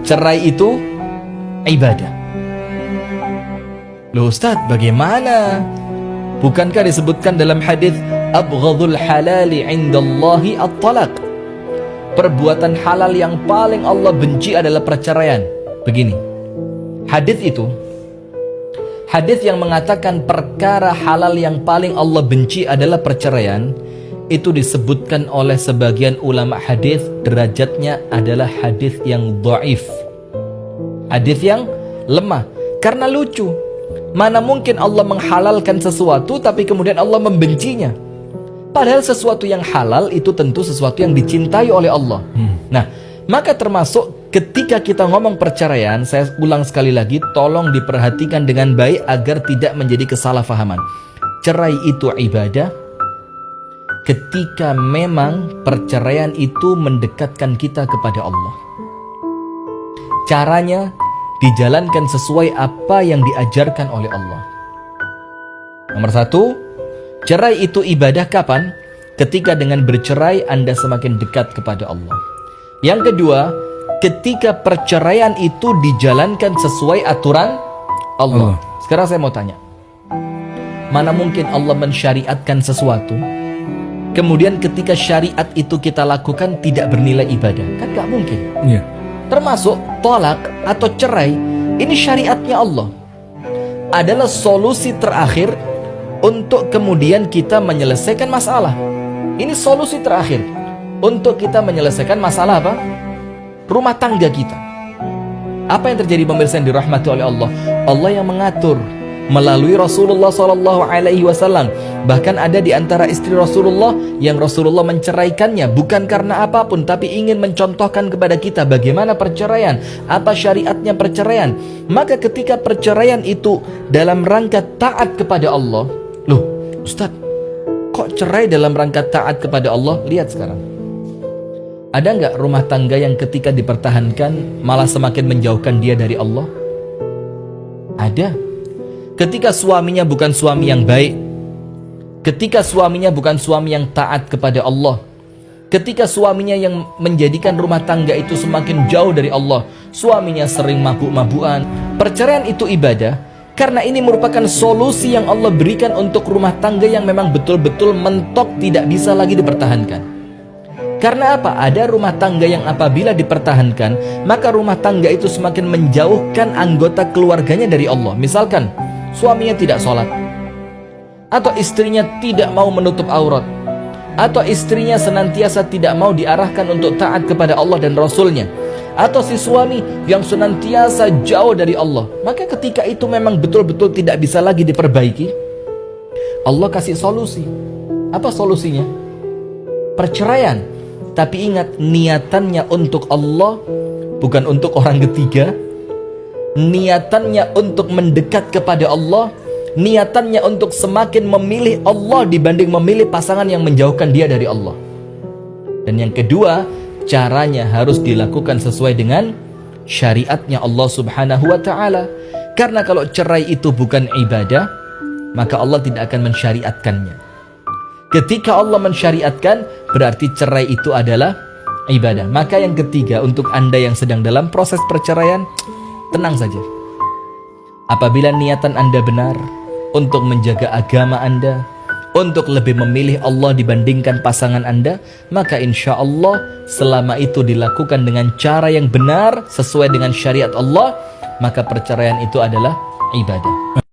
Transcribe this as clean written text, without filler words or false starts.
cerai itu ibadah. Loh Ustaz, bagaimana? Bukankah disebutkan dalam hadis abghadul halali indallahi at-talaq? Perbuatan halal yang paling Allah benci adalah perceraian. Begini, hadis itu, hadis yang mengatakan perkara halal yang paling Allah benci adalah perceraian, itu disebutkan oleh sebagian ulama hadis derajatnya adalah hadis yang dhaif, hadis yang lemah. Karena lucu, mana mungkin Allah menghalalkan sesuatu tapi kemudian Allah membencinya? Padahal sesuatu yang halal itu tentu sesuatu yang dicintai oleh Allah. Nah, maka termasuk ketika kita ngomong perceraian, saya ulang sekali lagi, tolong diperhatikan dengan baik agar tidak menjadi kesalahpahaman. Cerai itu ibadah ketika memang perceraian itu mendekatkan kita kepada Allah. Caranya dijalankan sesuai apa yang diajarkan oleh Allah. Nomor satu, cerai itu ibadah kapan? Ketika dengan bercerai Anda semakin dekat kepada Allah. Yang kedua, ketika perceraian itu dijalankan sesuai aturan Allah. Sekarang saya mau tanya, mana mungkin Allah mensyariatkan sesuatu, kemudian ketika syariat itu kita lakukan tidak bernilai ibadah? Kan gak mungkin. Termasuk tolak atau cerai, ini syariatnya Allah, adalah solusi terakhir untuk kemudian kita menyelesaikan masalah. Ini solusi terakhir untuk kita menyelesaikan masalah apa? Rumah tangga kita. Apa yang terjadi pemirsa yang dirahmati oleh Allah? Allah yang mengatur melalui Rasulullah SAW. Bahkan ada di antara istri Rasulullah yang Rasulullah menceraikannya bukan karena apapun, tapi ingin mencontohkan kepada kita bagaimana perceraian, apa syariatnya perceraian. Maka ketika perceraian itu dalam rangka taat kepada Allah, loh Ustaz, kok cerai dalam rangka taat kepada Allah? Lihat sekarang, ada nggak rumah tangga yang ketika dipertahankan malah semakin menjauhkan dia dari Allah? Ada. Ketika suaminya bukan suami yang baik, ketika suaminya bukan suami yang taat kepada Allah, ketika suaminya yang menjadikan rumah tangga itu semakin jauh dari Allah, suaminya sering mabuk-mabukan, perceraian itu ibadah karena ini merupakan solusi yang Allah berikan untuk rumah tangga yang memang betul-betul mentok tidak bisa lagi dipertahankan. Karena apa? Ada rumah tangga yang apabila dipertahankan, maka rumah tangga itu semakin menjauhkan anggota keluarganya dari Allah. Misalkan suaminya tidak sholat, atau istrinya tidak mau menutup aurat, atau istrinya senantiasa tidak mau diarahkan untuk taat kepada Allah dan Rasulnya, atau si suami yang senantiasa jauh dari Allah, maka ketika itu memang betul-betul tidak bisa lagi diperbaiki. Allah kasih solusi. Apa solusinya? Perceraian. Tapi ingat, niatannya untuk Allah, bukan untuk orang ketiga. Niatannya untuk mendekat kepada Allah, niatannya untuk semakin memilih Allah dibanding memilih pasangan yang menjauhkan dia dari Allah. Dan yang kedua, caranya harus dilakukan sesuai dengan syariatnya Allah Subhanahu wa ta'ala. Karena kalau cerai itu bukan ibadah, maka Allah tidak akan mensyariatkannya. Ketika Allah mensyariatkan, berarti cerai itu adalah ibadah. Maka yang ketiga, untuk Anda yang sedang dalam proses perceraian, tenang saja. Apabila niatan Anda benar untuk menjaga agama Anda, untuk lebih memilih Allah dibandingkan pasangan Anda, maka insya Allah selama itu dilakukan dengan cara yang benar sesuai dengan syariat Allah, maka perceraian itu adalah ibadah.